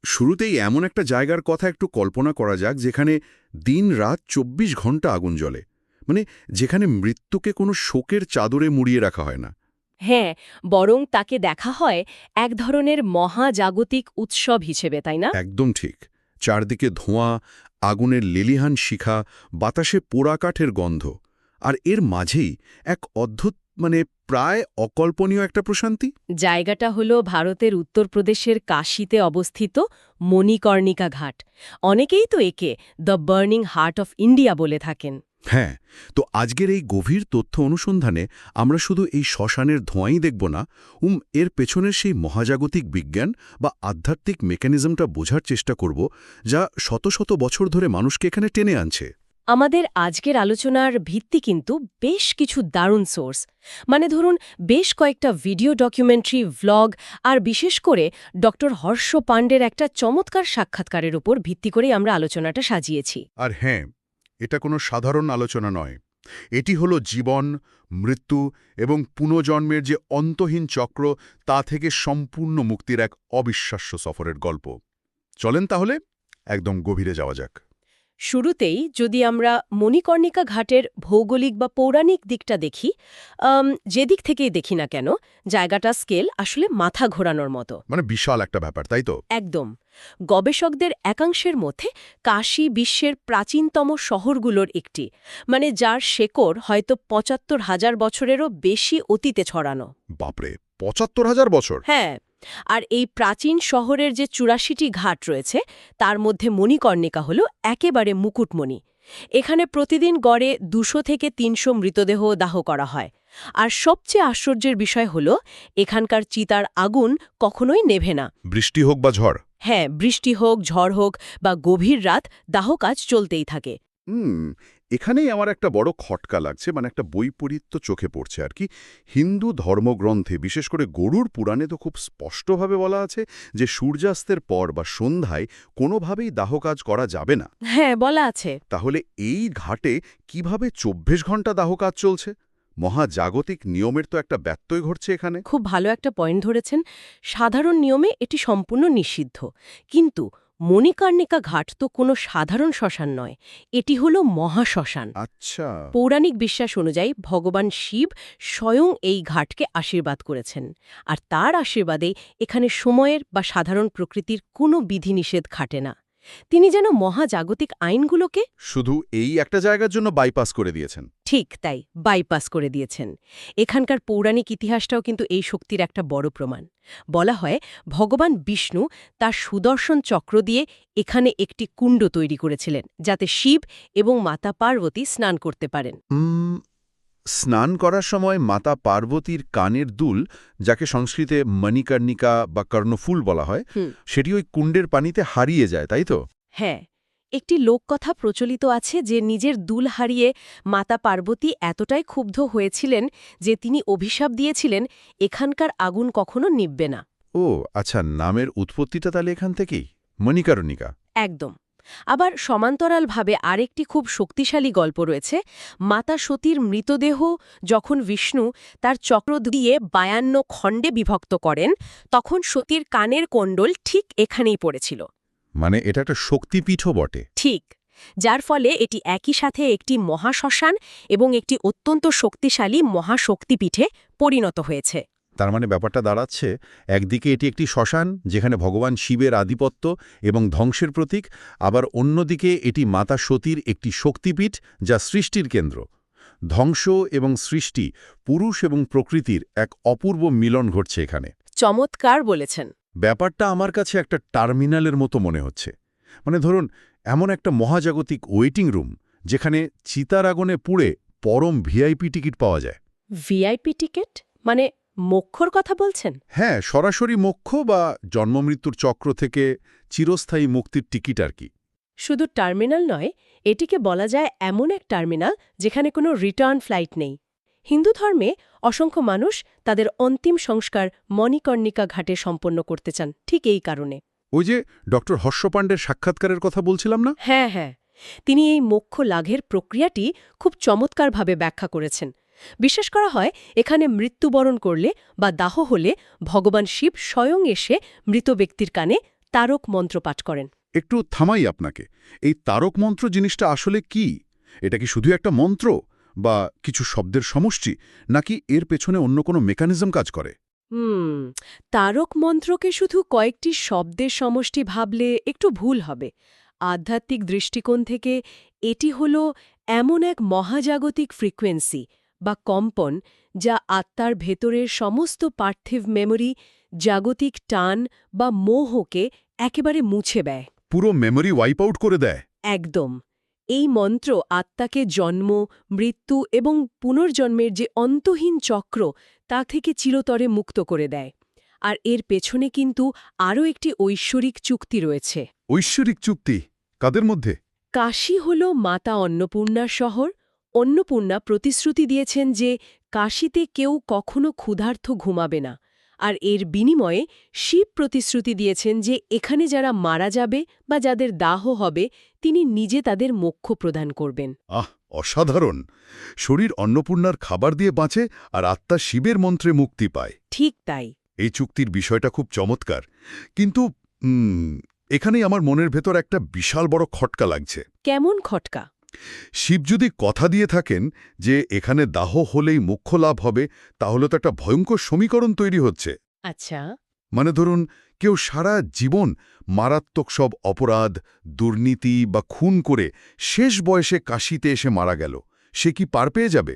শুরুতেই এমন একটা জায়গার কথা একটু কল্পনা করা যাক যেখানে দিন রাত ২৪ ঘন্টা আগুন জ্বলে, মানে যেখানে মৃত্যুকে কোনো শোকের চাদরে মুড়িয়ে রাখা হয় না। হ্যাঁ, বরং তাকে দেখা হয় এক ধরনের মহাজাগতিক উৎসব হিসেবে, তাই না? একদম ঠিক। চারদিকে ধোঁয়া, আগুনের লেলিহান শিখা, বাতাসে পোড়া কাঠের গন্ধ, আর এর মাঝেই এক অদ্ভুত, প্রায় অকল্পনীয় একটা প্রশান্তি। জায়গাটা হলো ভারতের উত্তরপ্রদেশের কাশীতে অবস্থিত মণিকর্ণিকা ঘাট। অনেকেই তো একে the burning heart of India বলে থাকেন। হ্যাঁ, তো আজকের এই গভীর তথ্য অনুসন্ধানে আমরা শুধু এই শ্মশানের ধোঁয়াই দেখব না, এর পেছনের সেই মহাজাগতিক বিজ্ঞান বা আধ্যাত্মিক মেকানিজমটা বোঝার চেষ্টা করব, যা শত শত বছর ধরে মানুষকে এখানে টেনে আনছে। আমাদের আজকের আলোচনার ভিত্তি কিন্তু বেশ কিছু দারুণ সোর্স, মানে ধরুন বেশ কয়েকটা ভিডিও ডকুমেন্টারি, ভ্লগ আর বিশেষ করে ডক্টর হর্ষ পাণ্ডের একটা চমৎকার সাক্ষাৎকারের উপর ভিত্তি করেই আমরা আলোচনাটা সাজিয়েছি। আর হ্যাঁ, এটা কোনো সাধারণ আলোচনা নয়। এটি হলো জীবন, মৃত্যু এবং পুনর্জন্মের যে অন্তহীন চক্র, তা থেকে সম্পূর্ণ মুক্তির এক অবিশ্বাস্য সফরের গল্প। চলেন তাহলে একদম গভীরে যাওয়া যাক। শুরুতেই যদি আমরা মণিকর্ণিকা ঘাটের ভৌগোলিক বা পৌরাণিক দিকটা দেখি, যেদিক থেকেই দেখি না কেন, জায়গাটা স্কেল আসলে মাথা ঘোরানোর মতো। মানে বিশাল একটা ব্যাপার, তাই তো? একদম। গবেষকদের একাংশের মধ্যে কাশী বিশ্বের প্রাচীনতম শহরগুলোর একটি, মানে যার শেকড় হয়তো ৭৫,০০০ বছরেরও বেশি অতীতে ছড়ানো। বাপরে, ৭৫,০০০ বছর! হ্যাঁ, আর এই প্রাচীন শহরের যে ৮৪টি ঘাট রয়েছে তার মধ্যে মণিকর্ণিকা হল একেবারে মুকুটমণি। এখানে প্রতিদিন গড়ে ২০০ থেকে ৩০০ মৃতদেহ দাহ করা হয়। আর সবচেয়ে আশ্চর্যের বিষয় হল এখানকার চিতার আগুন কখনোই নেভে না। বৃষ্টি হোক বা ঝড়? হ্যাঁ, বৃষ্টি হোক, ঝড় হোক বা গভীর রাত, দাহ কাজ চলতেই থাকে। এখানেই আমার একটা বড় খটকা লাগছে, একটা বৈপরীত্য চোখে পড়ছে আর কি। হিন্দু ধর্মগ্রন্থে, বিশেষ করে গরুর পুরাণে তো খুব স্পষ্টভাবে বলা আছে যে সূর্যাস্তের পর বা সন্ধ্যায় কোনোভাবেই দাহকাজ করা যাবে না। হ্যাঁ, বলা আছে। তাহলে এই ঘাটে কিভাবে ২৪ ঘন্টা দাহকাজ চলছে? মহাজাগতিক নিয়মের তো একটা ব্যত্যয় ঘটছে এখানে। খুব ভালো একটা পয়েন্ট ধরেছেন। সাধারণ নিয়মে এটি সম্পূর্ণ নিষিদ্ধ, কিন্তু মণিকর্ণিকা ঘাট তো কোনো সাধারণ শ্মশান নয়, এটি হলো মহাশ্মশান। আচ্ছা। পৌরাণিক বিশ্বাস অনুযায়ী ভগবান শিব স্বয়ং এই ঘাটকে আশীর্বাদ করেছেন, আর তার আশীর্বাদে এখানে সময়ের বা সাধারণ প্রকৃতির কোনো বিধিনিষেধ খাটে না। তিনি যেন মহাজাগতিক আইনগুলোকে শুধু এই একটা জায়গার জন্য বাইপাস করে দিয়েছেন। ঠিক তাই, বাইপাস করে দিয়েছেন। এখানকার পৌরাণিক ইতিহাসটাও কিন্তু এই শক্তির একটা বড় প্রমাণ। বলা হয় ভগবান বিষ্ণু তার সুদর্শন চক্র দিয়ে এখানে একটি কুণ্ড তৈরি করেছিলেন, যাতে শিব এবং মাতা পার্বতী স্নান করতে পারেন। স্নান করার সময় মাতা পার্বতীর কানের দুল, যাকে সংস্কৃতে মণিকর্ণিকা বা কর্ণফুল বলা হয়, সেটি ওই কুণ্ডের পানিতে হারিয়ে যায়, তাই তো? হ্যাঁ, একটি লোককথা প্রচলিত আছে যে নিজের দুল হারিয়ে মাতা পার্বতী এতটাই ক্ষুব্ধ হয়েছিলেন যে তিনি অভিশাপ দিয়েছিলেন এখানকার আগুন কখনো নিভবে না। ও আচ্ছা, নামের উৎপত্তিটা তাহলে এখান থেকেই, মণিকর্ণিকা। একদম। আবার সমান্তরালভাবে আরেকটি খুব শক্তিশালী গল্প রয়েছে। মাতা সতীর মৃতদেহ যখন বিষ্ণু তার চক্র দিয়ে ৫২ খণ্ডে বিভক্ত করেন, তখন সতীর কানের কোণ্ডল ঠিক এখানেই পড়েছিল। মানে এটা একটা শক্তিপীঠও বটে। ঠিক, যার ফলে এটি একই সাথে একটি মহাশ্মশান এবং একটি অত্যন্ত শক্তিশালী মহাশক্তিপীঠে পরিণত হয়েছে। তার মানে ব্যাপারটা দাঁড়াচ্ছে, একদিকে এটি একটি শ্মশান যেখানে ভগবান শিবের আধিপত্য এবং ধ্বংসের প্রতীক, আবার অন্যদিকে এটি মাতা সতীর একটি শক্তিপীঠ যা সৃষ্টির কেন্দ্র। ধ্বংস এবং সৃষ্টি, পুরুষ এবং প্রকৃতির এক অপূর্ব মিলন ঘটছে এখানে। চমৎকার বলেছেন। ব্যাপারটা আমার কাছে একটা টার্মিনালের মতো মনে হচ্ছে। ধরুন, এমন একটা মহাজাগতিক ওয়েটিং রুম যেখানে চিতার আগুনে পুড়ে পরম ভিআইপি টিকিট পাওয়া যায়। ভিআইপি টিকিট মানে মোক্ষর কথা বলছেন? হ্যাঁ, সরাসরি মোক্ষ বা জন্মমৃত্যুর চক্র থেকে চিরস্থায়ী মুক্তির টিকিট আর কি। শুধু টার্মিনাল নয়, এটিকে বলা যায় এমন এক টার্মিনাল যেখানে কোনো রিটার্ন ফ্লাইট নেই। হিন্দু ধর্মে অসংখ্য মানুষ তাদের অন্তিম সংস্কার মণিকর্ণিকা ঘাটে সম্পন্ন করতে চান ঠিক এই কারণে। ওই যে ডক্টর হর্ষ পাণ্ডের সাক্ষাৎকারের কথা বলছিলাম না? হ্যাঁ হ্যাঁ, তিনি এই মোক্ষ লাভের প্রক্রিয়াটি খুব চমৎকারভাবে ব্যাখ্যা করেছেন। বিশ্বাস করা হয় এখানে মৃত্যুবরণ করলে বা দাহ হলে ভগবান শিব স্বয়ং এসে মৃত ব্যক্তির কানে তারক মন্ত্র পাঠ করেন। একটু থামাই আপনাকে। এই তারক মন্ত্র জিনিসটা আসলে কি? এটা কি শুধু একটা মন্ত্র বা কিছু শব্দের সমষ্টি, নাকি এর পেছনে অন্য কোনো মেকানিজম কাজ করে? তারক মন্ত্রকে শুধু কয়েকটি শব্দের সমষ্টি ভাবলে একটু ভুল হবে। আধ্যাত্মিক দৃষ্টিকোণ থেকে এটি হল এমন এক মহাজাগতিক ফ্রিকোয়েন্সি বা কম্পন যা আত্মার ভেতরের সমস্ত পার্থিব মেমরি, জাগতিক টান বা মোহকে একেবারে মুছে দেয়। পুরো মেমরি ওয়াইপ আউট করে দেয়? একদম। এই মন্ত্র আত্মাকে জন্ম, মৃত্যু এবং পুনর্জন্মের যে অন্তহীন চক্র তা থেকে চিরতরে মুক্ত করে দেয়। আর এর পেছনে কিন্তু আরও একটি ঐশ্বরিক চুক্তি রয়েছে। ঐশ্বরিক চুক্তি? কাদের মধ্যে? কাশী হল মাতা অন্নপূর্ণার শহর। অন্নপূর্ণা প্রতিশ্রুতি দিয়েছেন যে কাশীতে কেউ কখনো ক্ষুধার্ত ঘুমাবে না। আর এর বিনিময়ে শিব প্রতিশ্রুতি দিয়েছেন যে এখানে যারা মারা যাবে বা যাদের দাহ হবে তিনি নিজে তাদের মোক্ষ প্রদান করবেন। অসাধারণ! শরীর অন্নপূর্ণার খাবার দিয়ে বাঁচে আর আত্মা শিবের মন্ত্রে মুক্তি পায়। ঠিক তাই। এই চুক্তির বিষয়টা খুব চমৎকার, কিন্তু এখানেই আমার মনের ভেতর একটা বিশাল বড় খটকা লাগছে। কেমন খটকা? শিব যদি কথা দিয়ে থাকেন যে এখানে দাহ হলেই মোক্ষ লাভ হবে, তাহলে তো একটা ভয়ঙ্কর সমীকরণ তৈরি হচ্ছে। আচ্ছা। মানে ধরুন, কেউ সারা জীবন মারাত্মক সব অপরাধ, দুর্নীতি বা খুন করে শেষ বয়সে কাশীতে এসে মারা গেল, সে কি পার পেয়ে যাবে?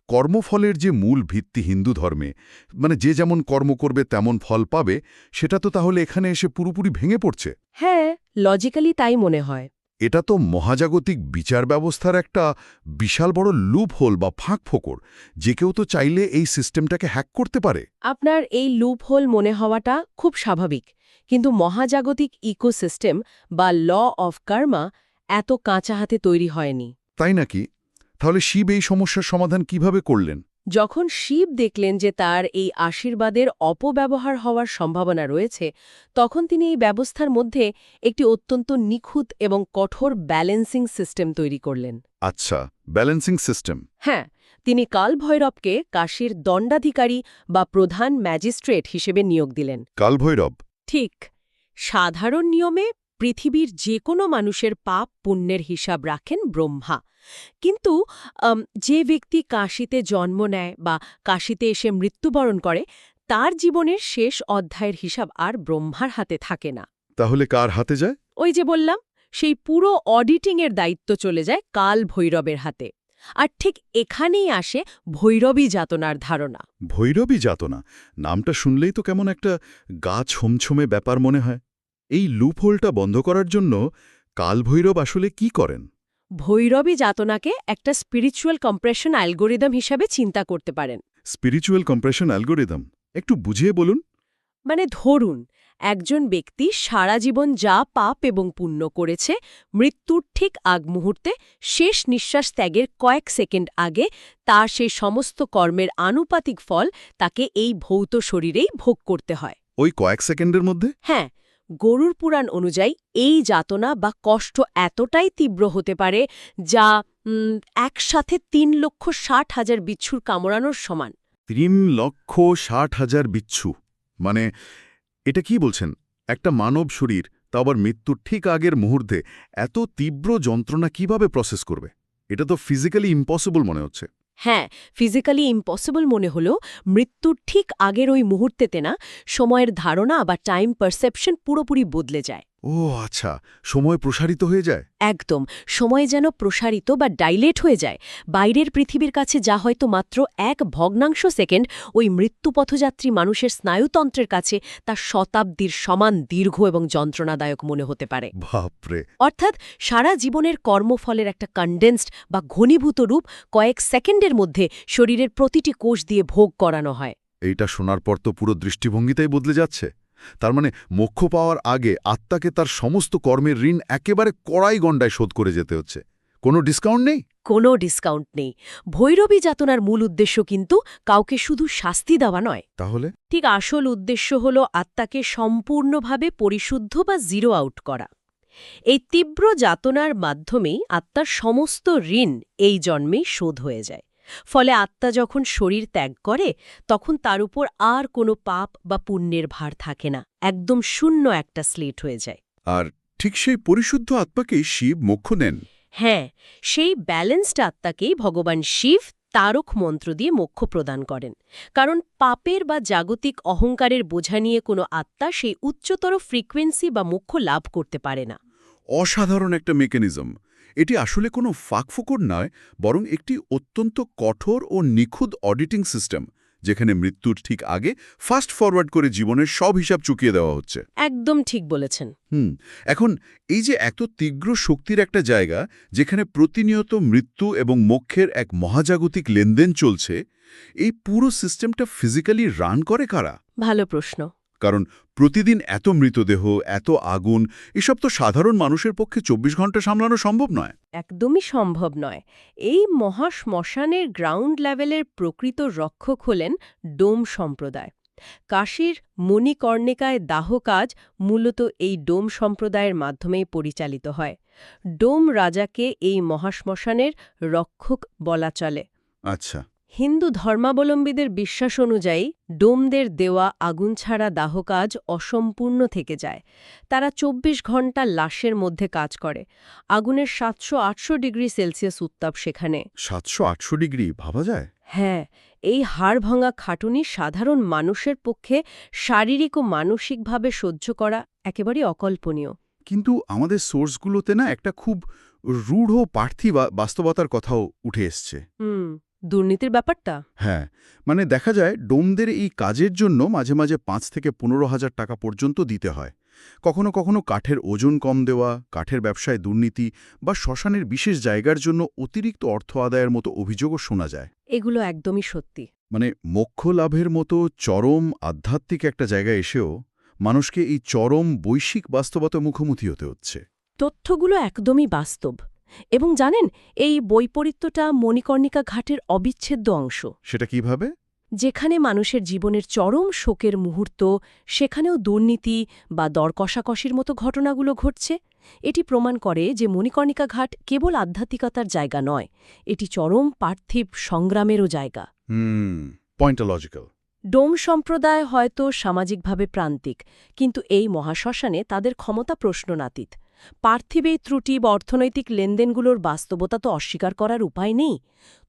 কর্মফলের যে মূল ভিত্তি হিন্দু ধর্মে, মানে যে যেমন কর্ম করবে তেমন ফল পাবে, সেটা তো তাহলে এখানে এসে পুরোপুরি ভেঙে পড়ছে। হ্যাঁ, লজিক্যালি তাই মনে হয়। এটা তো মহাজাগতিক বিচার ব্যবস্থার একটা বিশাল বড় লুপ হোল বা ফাঁক ফোকর। যে কেউ তো চাইলে এই সিস্টেমটাকে হ্যাক করতে পারে। আপনার এই লুপ হোল মনে হওয়াটা খুব স্বাভাবিক, কিন্তু মহাজাগতিক ইকোসিস্টেম বা ল অফ কার্মা এত কাঁচা হাতে তৈরি হয়নি। তাই নাকি? তাহলে শিব এই সমস্যার সমাধান কিভাবে করলেন? যখন শিব দেখলেন যে তার এই আশীর্বাদের অপব্যবহার হওয়ার সম্ভাবনা রয়েছে, তখন তিনি এই ব্যবস্থার মধ্যে একটি অত্যন্ত নিখুঁত এবং কঠোর ব্যালেন্সিং সিস্টেম তৈরি করলেন। আচ্ছা, ব্যালেন্সিং সিস্টেম। হ্যাঁ, তিনি কালভৈরবকে কাশীর দণ্ডাধিকারী বা প্রধান ম্যাজিস্ট্রেট হিসেবে নিয়োগ দিলেন। কালভৈরব? ঠিক। সাধারণ নিয়মে পৃথিবীর যে কোনো মানুষের পাপ পুণ্যের হিসাব রাখেন ব্রহ্মা, কিন্তু যে ব্যক্তি কাশীতে জন্ম নেয় বা কাশীতে এসে মৃত্যুবরণ করে তার জীবনের শেষ অধ্যায়ের হিসাব আর ব্রহ্মার হাতে থাকে না। তাহলে কার হাতে যায়? ওই যে বললাম, সেই পুরো অডিটিংয়ের দায়িত্ব চলে যায় কাল ভৈরবের হাতে। আর ঠিক এখানেই আসে ভৈরবী যাতনার ধারণা। ভৈরবী যাতনা নামটা শুনলেই তো কেমন একটা গা ছমছমে ব্যাপার মনে হয়। এই লুপহোলটা বন্ধ করার জন্য কালভৈরব আসলে কি করেন? ভৈরবী যাতনাকে একটা স্পিরিচুয়াল কম্প্রেশন অ্যালগোরিদম হিসাবে চিন্তা করতে পারেন। Spiritual compression algorithm? একটু বুঝিয়ে বলুন। মানে ধরুন, একজন ব্যক্তি সারা জীবন যা পাপ এবং পুণ্য করেছে, মৃত্যুর ঠিক আগ মুহূর্তে শেষ নিঃশ্বাস ত্যাগের কয়েক সেকেন্ড আগে তার সেই সমস্ত কর্মের আনুপাতিক ফল তাকে এই ভৌত শরীরেই ভোগ করতে হয়। ওই কয়েক সেকেন্ডের মধ্যে? হ্যাঁ, গরুর পুরাণ অনুযায়ী এই যাতনা বা কষ্ট এতটাই তীব্র হতে পারে যা একসাথে 3,60,000 বিচ্ছুর কামড়ানোর সমান। 3,60,000 বিচ্ছু? মানে এটা কি বলছেন? একটা মানব শরীর, তা আবার মৃত্যুর ঠিক আগের মুহূর্তে এত তীব্র যন্ত্রণা কিভাবে প্রসেস করবে? এটা তো ফিজিক্যালি ইম্পসিবল মনে হচ্ছে। হ্যাঁ, ফিজিক্যালি ইম্পসিবল মনে হলেও মৃত্যুর ঠিক আগের ওই মুহূর্তেতে না, সময়ের ধারণা বা টাইম পারসেপশন পুরোপুরি বদলে যায়। ও আচ্ছা, সময় প্রসারিত হয়ে যায়? একদম, সময় যেন প্রসারিত বা ডাইলেট হয়ে যায়। বাইরের পৃথিবীর কাছে যা হয়তো মাত্র 1 ভগ্নাংশ সেকেন্ড, ওই মৃত্যুপথযাত্রী মানুষের স্নায়ুতন্ত্রের কাছে তা শতাব্দীর সমান দীর্ঘ এবং যন্ত্রণাদায়ক মনে হতে পারে। বাপরে! অর্থাৎ সারা জীবনের কর্মফলের একটা কনডেন্সড বা ঘনীভূত রূপ কয়েক সেকেন্ডের মধ্যে শরীরের প্রতিটি কোষ দিয়ে ভোগ করানো হয়। এইটা শোনার পর তো পুরো দৃষ্টিভঙ্গিটাই বদলে যাচ্ছে। তার মানে মোক্ষ পাওয়ার আগে আত্মাকে তার সমস্ত কর্মের ঋণ একেবারে কড়াই গণ্ডায় শোধ করে যেতে হচ্ছে। কোনো ডিসকাউন্ট নেই? কোনো ডিসকাউন্ট নেই। ভৈরবী যাতনার মূল উদ্দেশ্য কিন্তু কাউকে শুধু শাস্তি দেওয়া নয়। তাহলে? ঠিক আসল উদ্দেশ্য হল আত্মাকে সম্পূর্ণভাবে পরিশুদ্ধ বা জিরো আউট করা। এই তীব্র যাতনার মাধ্যমেই আত্মার সমস্ত ঋণ এই জন্মেই শোধ হয়ে যায়। ফলে আত্মা যখন শরীর ত্যাগ করে তখন তার উপর আর কোনো পাপ বা পুণ্যের ভার থাকে না, একদম শূন্য একটা স্লেট হয়ে যায়। আর ঠিক সেই পরিশুদ্ধ আত্মাকেই শিব মোক্ষ দেন। হ্যাঁ, সেই ব্যালেন্সড আত্মাকেই ভগবান শিব তারক মন্ত্র দিয়ে মোক্ষ প্রদান করেন, কারণ পাপের বা জাগতিক অহংকারের বোঝা নিয়ে কোনো আত্মা সেই উচ্চতর ফ্রিকোয়েন্সি বা মোক্ষ লাভ করতে পারে না। অসাধারণ একটা মেকানিজম। এটি আসলে কোনো ফাঁকফোকর নয়, বরং একটি অত্যন্ত কঠোর ও নিখুঁত অডিটিং সিস্টেম, যেখানে মৃত্যুর ঠিক আগে ফাস্ট ফরওয়ার্ড করে জীবনের সব হিসাব চুকিয়ে দেওয়া হচ্ছে। একদম ঠিক বলেছেন। এখন এই যে এত তীব্র শক্তির একটা জায়গা, যেখানে প্রতিনিয়ত মৃত্যু এবং মোক্ষের এক মহাজাগতিক লেনদেন চলছে, এই পুরো সিস্টেমটা ফিজিক্যালি রান করে কারা? ভালো প্রশ্ন। কারণ প্রতিদিন এত মৃতদেহ, এত আগুন, এসব তো সাধারণ মানুষের পক্ষে ২৪ ঘন্টা সামলানো সম্ভব নয়। একদমই সম্ভব নয়। এই মহাশ্মশানের গ্রাউন্ড লেভেলের প্রকৃত রক্ষক হলেন ডোম সম্প্রদায়। কাশীর মণিকর্ণিকায় দাহ কাজ মূলত এই ডোম সম্প্রদায়ের মাধ্যমেই পরিচালিত হয়। ডোম রাজাকে এই মহাশ্মশানের রক্ষক বলা চলে। আচ্ছা। হিন্দু ধর্মাবলম্বীদের বিশ্বাস অনুযায়ী ডোমদের দেওয়া আগুন ছাড়া দাহ কাজ অসম্পূর্ণ থেকে যায়। তারা ২৪ ঘণ্টা লাশের মধ্যে কাজ করে। আগুনের ৭০০-৮০০ ডিগ্রি সেলসিয়াস উত্তাপ সেখানে। ৭০০-৮০০ ডিগ্রি ভাবা যায়? হ্যাঁ, এই হাড়ভাঙা খাটুনি সাধারণ মানুষের পক্ষে শারীরিক ও মানসিকভাবে সহ্য করা একেবারে অকল্পনীয়। কিন্তু আমাদের সোর্সগুলোতে না একটা খুব রূঢ় পার্থিব বাস্তবতার কথাও উঠে এসছে। দুর্নীতির ব্যাপারটা? হ্যাঁ, মানে দেখা যায় ডোমদের এই কাজের জন্য মাঝে মাঝে ৫ থেকে ১৫,০০০ টাকা পর্যন্ত দিতে হয়। কখনো কখনো কাঠের ওজন কম দেওয়া, কাঠের ব্যবসায় দুর্নীতি বা শ্মশানের বিশেষ জায়গার জন্য অতিরিক্ত অর্থ আদায়ের মতো অভিযোগও শোনা যায়। এগুলো একদমই সত্যি। মানে মোক্ষ লাভের মতো চরম আধ্যাত্মিক একটা জায়গায় এসেও মানুষকে এই চরম বৈশ্বিক বাস্তবতার মুখোমুখি হতে হচ্ছে। তথ্যগুলো একদমই বাস্তব। এবং জানেন, এই বৈপরীত্যটা মণিকর্ণিকা ঘাটের অবিচ্ছেদ্য অংশ। সেটা কিভাবে? যেখানে মানুষের জীবনের চরম শোকের মুহূর্ত, সেখানেও দুর্নীতি বা দর কষাকষির মতো ঘটনাগুলো ঘটছে। এটি প্রমাণ করে যে মণিকর্ণিকা ঘাট কেবল আধ্যাত্মিকতার জায়গা নয়, এটি চরম পার্থিব সংগ্রামেরও জায়গা। পয়েন্টটা লজিক্যাল। ডোম সম্প্রদায় হয়তো সামাজিকভাবে প্রান্তিক, কিন্তু এই মহাশ্মশানে তাদের ক্ষমতা প্রশ্ননাতীত। পার্থিব এই ত্রুটি বা অর্থনৈতিক লেনদেনগুলোর বাস্তবতা তো অস্বীকার করার উপায় নেই,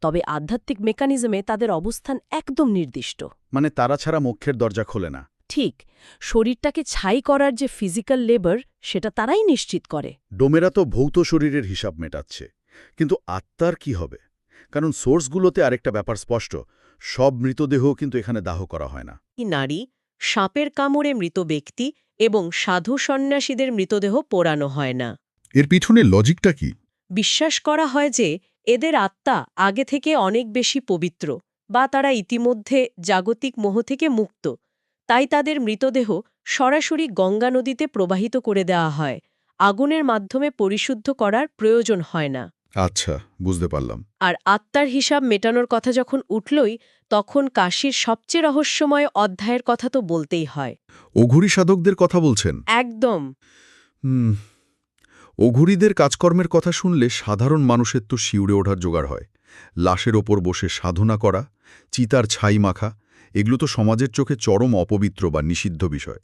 তবে আধ্যাত্মিক মেকানিজমে তাদের অবস্থান একদম নির্দিষ্ট। মানে তারা ছাড়া মোক্ষের দরজা খোলে না। ঠিক, শরীরটাকে ছাই করার যে ফিজিক্যাল লেবার, সেটা তারাই নিশ্চিত করে। ডোমেরা তো ভৌত শরীরের হিসাব মেটাচ্ছে, কিন্তু আত্মার কি হবে? কারণ সোর্সগুলোতে আরেকটা ব্যাপার স্পষ্ট, সব মৃতদেহ কিন্তু এখানে দাহ করা হয় না। নারী, সাপের কামড়ে মৃত ব্যক্তি এবং সাধু সন্ন্যাসীদের মৃতদেহ পোড়ানো হয় না। এর পিছনে লজিকটা কি? বিশ্বাস করা হয় যে এদের আত্মা আগে থেকে অনেক বেশি পবিত্র, বা তারা ইতিমধ্যে জাগতিক মোহ থেকে মুক্ত, তাই তাদের মৃতদেহ সরাসরি গঙ্গা নদীতে প্রবাহিত করে দেওয়া হয়। আগুনের মাধ্যমে পরিশুদ্ধ করার প্রয়োজন হয় না। আচ্ছা, বুঝতে পারলাম। আর আত্মার হিসাব মেটানোর কথা যখন উঠলই, তখন কাশীর সবচেয়ে রহস্যময় অধ্যায়ের কথা তো বলতেই হয়। অঘুরি সাধকদের কথা বলছেন? একদম। অঘুরিদের কাজকর্মের কথা শুনলে সাধারণ মানুষের তো শিউরে ওঠার জোগাড় হয়। লাশের ওপর বসে সাধনা করা, চিতার ছাই মাখা, এগুলো তো সমাজের চোখে চরম অপবিত্র বা নিষিদ্ধ বিষয়।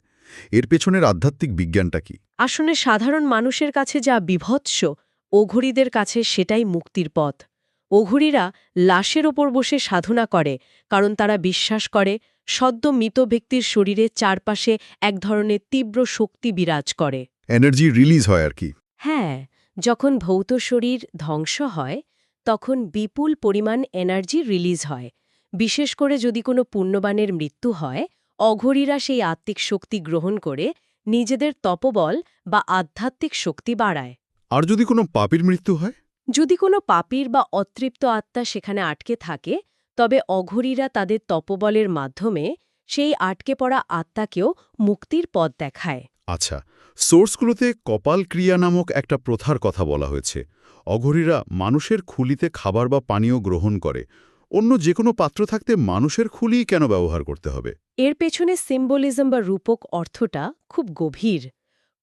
এর পেছনের আধ্যাত্মিক বিজ্ঞানটা কি? আসলে সাধারণ মানুষের কাছে যা বিভৎস, অঘুরিদের কাছে সেটাই মুক্তির পথ। অঘুরিরা লাশের ওপর বসে সাধনা করে, কারণ তারা বিশ্বাস করে সদ্য মৃত ব্যক্তির শরীরে চারপাশে এক ধরনের তীব্র শক্তি বিরাজ করে। এনার্জি রিলিজ হয় আর কি। হ্যাঁ, যখন ভৌত শরীর ধ্বংস হয় তখন বিপুল পরিমাণ এনার্জি রিলিজ হয়। বিশেষ করে যদি কোনো পুণ্যবানের মৃত্যু হয়, অঘরীরা সেই আত্মিক শক্তি গ্রহণ করে নিজেদের তপবল বা আধ্যাত্মিক শক্তি বাড়ায়। আর যদি কোনো পাপীর মৃত্যু হয়? যদি কোনো পাপীর বা অতৃপ্ত আত্মা সেখানে আটকে থাকে, তবে অঘরীরা তাদের তপবলের মাধ্যমে সেই আটকে পড়া আত্মাকেও মুক্তির পথ দেখায়। আচ্ছা, সোর্সগুলোতে কপাল ক্রিয়া নামক একটা প্রথার কথা বলা হয়েছে। অঘরীরা মানুষের খুলিতে খাবার বা পানীয় গ্রহণ করে। অন্য যে কোনো পাত্র থাকতে মানুষের খুলিই কেন ব্যবহার করতে হবে? এর পেছনে সিম্বলিজম বা রূপক অর্থটা খুব গভীর।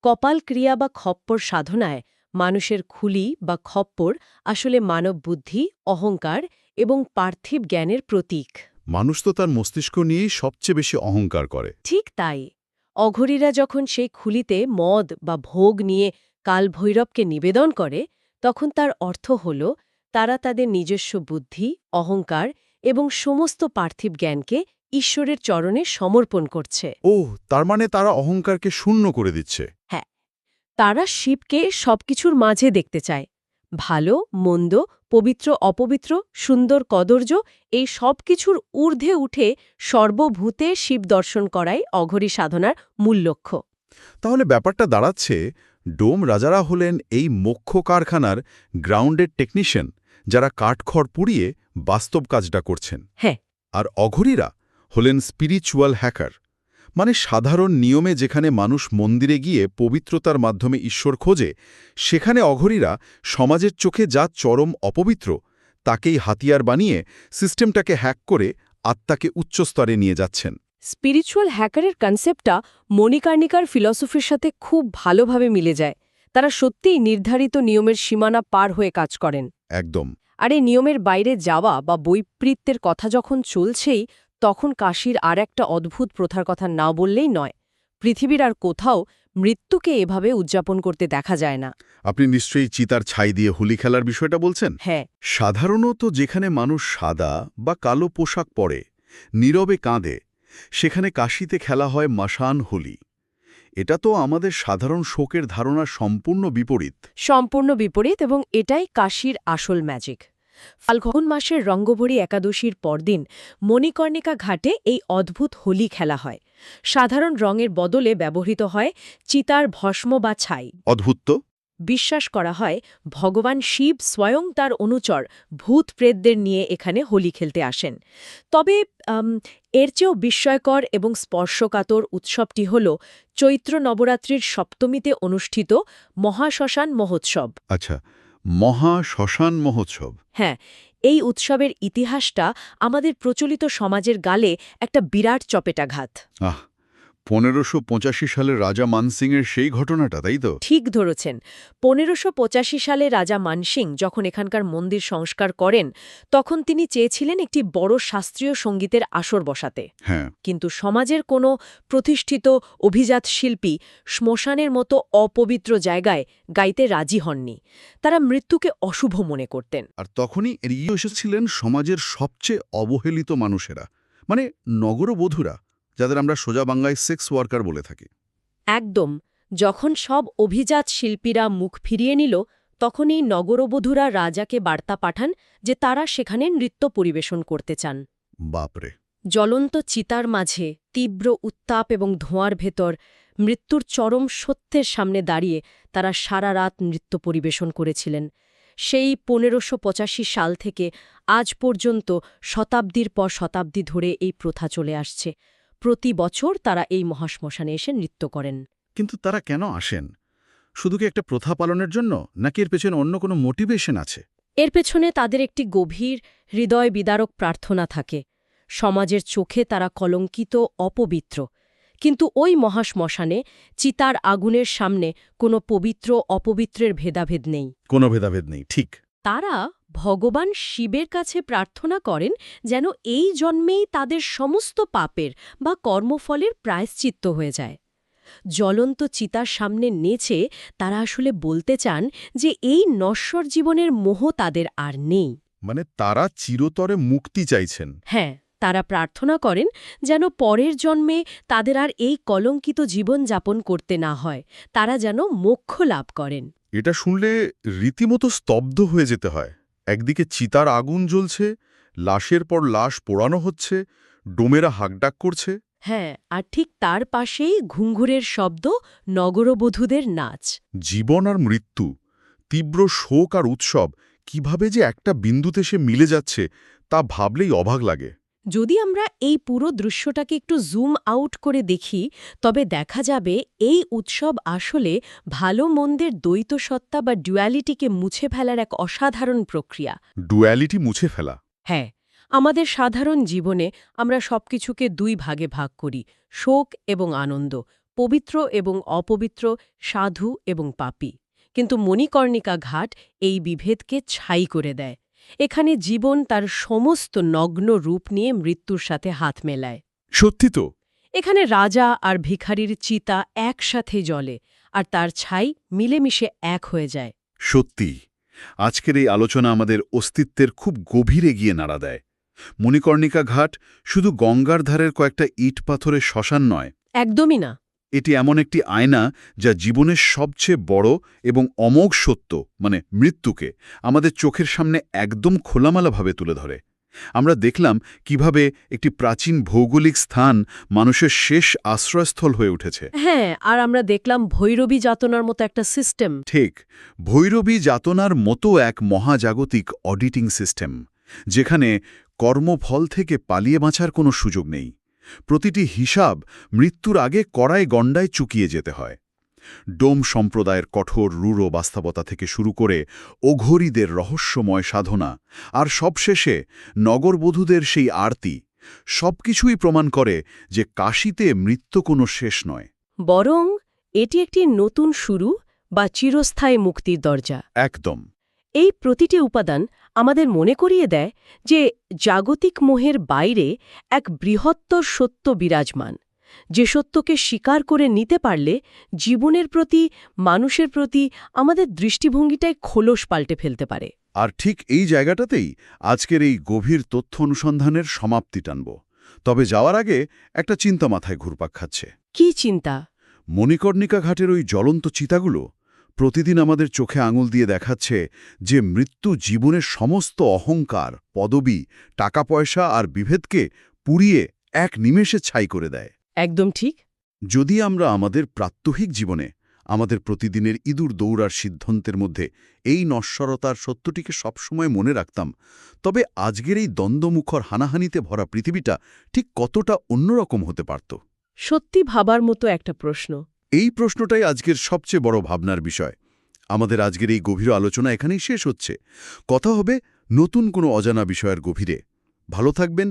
কপাল ক্রিয়া বা খপ্পর সাধনায় মানুষের খুলি বা খপ্পর আসলে মানব বুদ্ধি, অহংকার এবং পার্থিব জ্ঞানের প্রতীক। মানুষ তো তার মস্তিষ্ক নিয়েই সবচেয়ে বেশি অহংকার করে। ঠিক তাই, অঘরীরা যখন সেই খুলিতে মদ বা ভোগ নিয়ে কালভৈরবকে নিবেদন করে, তখন তার অর্থ হল তারা তাদের নিজস্ব বুদ্ধি, অহংকার এবং সমস্ত পার্থিব জ্ঞানকে ঈশ্বরের চরণে সমর্পণ করছে। ওহ, তার মানে তারা অহংকারকে শূন্য করে দিচ্ছে। হ্যাঁ, তারা শিবকে সবকিছুর মাঝে দেখতে চায়। ভালো, মন্দ, পবিত্র, অপবিত্র, সুন্দর, কদর্য, এই সব কিছুর ঊর্ধ্বে উঠে সর্বভূতে শিব দর্শন করাই অঘরী সাধনার মূল লক্ষ্য। তাহলে ব্যাপারটা দাঁড়াচ্ছে, ডোম রাজারা হলেন এই মোক্ষ কারখানার গ্রাউন্ডেড টেকনিশিয়ান, যারা কাঠখড় পুড়িয়ে বাস্তব কাজটা করছেন। হ্যাঁ, আর অঘরীরা হলেন স্পিরিচুয়াল হ্যাকার, মানে সাধারণ নিয়মে যেখানে মানুষ মন্দিরে গিয়ে পবিত্রতার মাধ্যমে ঈশ্বর খোঁজে, সেখানে অঘরীরা সমাজের চোখে যা চরম অপবিত্র তাকেই হাতিয়ার বানিয়ে সিস্টেমটাকে হ্যাক করে আত্মাকে উচ্চস্তরে নিয়ে যাচ্ছেন। স্পিরিচুয়াল হ্যাকারের কনসেপ্টটা মণিকর্ণিকার ফিলসফির সাথে খুব ভালোভাবে মিলে যায়। তারা সত্যিই নির্ধারিত নিয়মের সীমানা পার হয়ে কাজ করেন। একদম। আর এই নিয়মের বাইরে যাওয়া বা বৈপরীত্যের কথা যখন চলছেই, তখন কাশীর আর একটা অদ্ভুত প্রথার কথা না বললেই নয়। পৃথিবীর আর কোথাও মৃত্যুকে এভাবে উদযাপন করতে দেখা যায় না। আপনি নিশ্চয়ই চিতার ছাই দিয়ে হোলি খেলার বিষয়টা বলছেন। হ্যাঁ, সাধারণত যেখানে মানুষ সাদা বা কালো পোশাক পরে নীরবে কাঁদে, সেখানে কাশীতে খেলা হয় মাসান হোলি। এটা তো আমাদের সাধারণ শোকের ধারণার সম্পূর্ণ বিপরীত। সম্পূর্ণ বিপরীত, এবং এটাই কাশীর আসল ম্যাজিক। ফাল্গুন মাসের রঙ্গভরী একাদশীর পরদিন মণিকর্ণিকা ঘাটে এই অদ্ভুত হোলি খেলা হয়। সাধারণ রঙের বদলে ব্যবহৃত হয় চিতার ভস্ম বা ছাই। অদ্ভুত তো। বিশ্বাস করা হয় ভগবান শিব স্বয়ং তার অনুচর ভূত প্রেতদের নিয়ে এখানে হোলি খেলতে আসেন। তবে এর চেয়েও বিস্ময়কর এবং স্পর্শকাতর উৎসবটি হল চৈত্র নবরাত্রির সপ্তমীতে অনুষ্ঠিত মহাশ্মশান মহোৎসব। আচ্ছা, মহা শ্মশান মহোৎসব। হ্যাঁ, এই উৎসবের ইতিহাসটা আমাদের প্রচলিত সমাজের গালে একটা বিরাট চপেটাঘাত। 1585 সালে রাজা মানসিংয়ের সেই ঘটনাটা, তাই তো? ঠিক ধরেছেন। 1585 সালে রাজা মানসিং যখন এখানকার মন্দির সংস্কার করেন, তখন তিনি চেয়েছিলেন একটি বড় শাস্ত্রীয় সঙ্গীতের আসর বসাতে। হ্যাঁ। কিন্তু সমাজের কোনো প্রতিষ্ঠিত অভিজাত শিল্পী শ্মশানের মতো অপবিত্র জায়গায় গাইতে রাজি হননি। তারা মৃত্যুকে অশুভ মনে করতেন। আর তখনই এগিয়ে এসেছিলেন সমাজের সবচেয়ে অবহেলিত মানুষেরা, মানে নগরবধূরা, যাদের আমরা সোজা বাংলায় সেক্স ওয়ার্কার বলে থাকি। একদম। যখন সব অভিজাত শিল্পীরা মুখ ফিরিয়ে নিল, তখন এই নগরবধূরা রাজাকে বার্তা পাঠান যে তারা সেখানে নৃত্য পরিবেশন করতে চান। বাপরে। জ্বলন্ত চিতার মাঝে তীব্র উত্তাপ এবং ধোঁয়ার ভেতর মৃত্যুর চরম সত্যের সামনে দাঁড়িয়ে তারা সারা রাত নৃত্য পরিবেশন করেছিলেন। সেই 1585 সাল থেকে আজ পর্যন্ত শতাব্দীর পর শতাব্দী ধরে এই প্রথা চলে আসছে। প্রতি বছর তারা এই মহাশ্মশানে এসে নৃত্য করেন। কিন্তু তারা কেন আসেন? শুধু কি একটা প্রথা পালনের জন্য, নাকি এর পেছনে অন্য কোনো মোটিভেশন আছে? এর পেছনে তাদের একটি গভীর হৃদয় বিদারক প্রার্থনা থাকে। সমাজের চোখে তারা কলঙ্কিত, অপবিত্র। কিন্তু ওই মহাশ্মশানে চিতার আগুনের সামনে কোনো পবিত্র অপবিত্রের ভেদাভেদ নেই। কোনো ভেদাভেদ নেই, ঠিক। তারা ভগবান শিবের কাছে প্রার্থনা করেন যেন এই জন্মেই তাদের সমস্ত পাপের বা কর্মফলের প্রায়শ্চিত্ত হয়ে যায়। জ্বলন্ত চিতার সামনে নেচে তারা আসলে বলতে চান যে এই নশ্বর জীবনের মোহ তাদের আর নেই। মানে তারা চিরতরে মুক্তি চাইছেন। হ্যাঁ, তারা প্রার্থনা করেন যেন পরের জন্মে তাদের আর এই কলঙ্কিত জীবন যাপন করতে না হয়, তারা যেন মোক্ষ লাভ করেন। এটা শুনলে রীতিমতো স্তব্ধ হয়ে যেতে হয়। একদিকে চিতার আগুন জ্বলছে, লাশের পর লাশ পোড়ানো হচ্ছে, ডোমেরা হাঁকডাক করছে। হ্যাঁ, আর ঠিক তার পাশেই ঘুংঘুরের শব্দ, নগরবধূদের নাচ। জীবন আর মৃত্যু, তীব্র শোক আর উৎসব কিভাবে যে একটা বিন্দুতে সে মিলে যাচ্ছে তা ভাবলেই অবাক লাগে। যদি আমরা এই পুরো দৃশ্যটাকে একটু জুম আউট করে দেখি, তবে দেখা যাবে এই উৎসব আসলে ভালো মন্দের দ্বৈত সত্তা বা ডুয়ালিটিকে মুছে ফেলার এক অসাধারণ প্রক্রিয়া। ডুয়ালিটি মুছে ফেলা? হ্যাঁ, আমাদের সাধারণ জীবনে আমরা সবকিছুকে দুই ভাগে ভাগ করি, শোক এবং আনন্দ, পবিত্র এবং অপবিত্র, সাধু এবং পাপী। কিন্তু মণিকর্ণিকা ঘাট এই বিভেদকে ছাই করে দেয়। এখানে জীবন তার সমস্ত নগ্ন রূপ নিয়ে মৃত্যুর সাথে হাত মেলায়। সত্যি তো। এখানে রাজা আর ভিখারির চিতা একসাথে জ্বলে, আর তার ছাই মিলেমিশে এক হয়ে যায়। সত্যি, আজকের এই আলোচনা আমাদের অস্তিত্বের খুব গভীরে গিয়ে নাড়া দেয়। মণিকর্ণিকা ঘাট শুধু গঙ্গার ধারের কয়েকটা ইট পাথরের শ্মশান নয়, একদমই না। এটি এমন একটি আয়না যা জীবনের সবচেয়ে বড় এবং অমোঘ সত্য মানে মৃত্যুকে আমাদের চোখের সামনে একদম খোলামেলাভাবে তুলে ধরে। আমরা দেখলাম কিভাবে একটি প্রাচীন ভৌগোলিক স্থান মানুষের শেষ আশ্রয়স্থল হয়ে উঠেছে। হ্যাঁ, আর আমরা দেখলাম ভৈরবী যাতনার মতো একটা সিস্টেম। ঠিক, ভৈরবী যাতনার মতো এক মহাজাগতিক অডিটিং সিস্টেম, যেখানে কর্মফল থেকে পালিয়ে বাঁচার কোনো সুযোগ নেই। প্রতিটি হিসাব মৃত্যুর আগে কড়ায় গণ্ডায় চুকিয়ে যেতে হয়। ডোম সম্প্রদায়ের কঠোর রূঢ় বাস্তবতা থেকে শুরু করে অঘোরীদের রহস্যময় সাধনা আর সবশেষে নগরবধূদের সেই আরতি, সবকিছুই প্রমাণ করে যে কাশীতে মৃত্যু কোনো শেষ নয়, বরং এটি একটি নতুন শুরু বা চিরস্থায়ী মুক্তির দরজা। একদম। এই প্রতিটি উপাদান আমাদের মনে করিয়ে দেয় যে জাগতিক মোহের বাইরে এক বৃহত্তর সত্য বিরাজমান, যে সত্যকে স্বীকার করে নিতে পারলে জীবনের প্রতি, মানুষের প্রতি আমাদের দৃষ্টিভঙ্গিটাই খোলস পাল্টে ফেলতে পারে। আর ঠিক এই জায়গাটাতেই আজকের এই গভীর তথ্য অনুসন্ধানের সমাপ্তি টানব। তবে যাওয়ার আগে একটা চিন্তা মাথায় ঘুরপাক খাচ্ছে। কি চিন্তা? মণিকর্ণিকা ঘাটের ওই জ্বলন্ত চিতাগুলো প্রতিদিন আমাদের চোখে আঙুল দিয়ে দেখাচ্ছে যে মৃত্যু জীবনের সমস্ত অহংকার, পদবি, টাকা পয়সা আর বিভেদকে পুড়িয়ে এক নিমেষে ছাই করে দেয়। একদম ঠিক। যদি আমরা আমাদের প্রাত্যহিক জীবনে আমাদের প্রতিদিনের ইঁদুর দৌড়ার সিদ্ধান্তের মধ্যে এই নশ্বরতার সত্যটিকে সবসময় মনে রাখতাম, তবে আজকের এই দ্বন্দ্বমুখর হানাহানিতে ভরা পৃথিবীটা ঠিক কতটা অন্যরকম হতে পারত। সত্যি ভাবার মতো একটা প্রশ্ন। এই প্রশ্নটাই আজকের সবচেয়ে বড় ভাবনার বিষয়। আমাদের আজকের এই গভীর আলোচনা এখানেই শেষ হচ্ছে। কথা হবে নতুন কোনো অজানা বিষয়ের গভীরে। ভালো থাকবেন,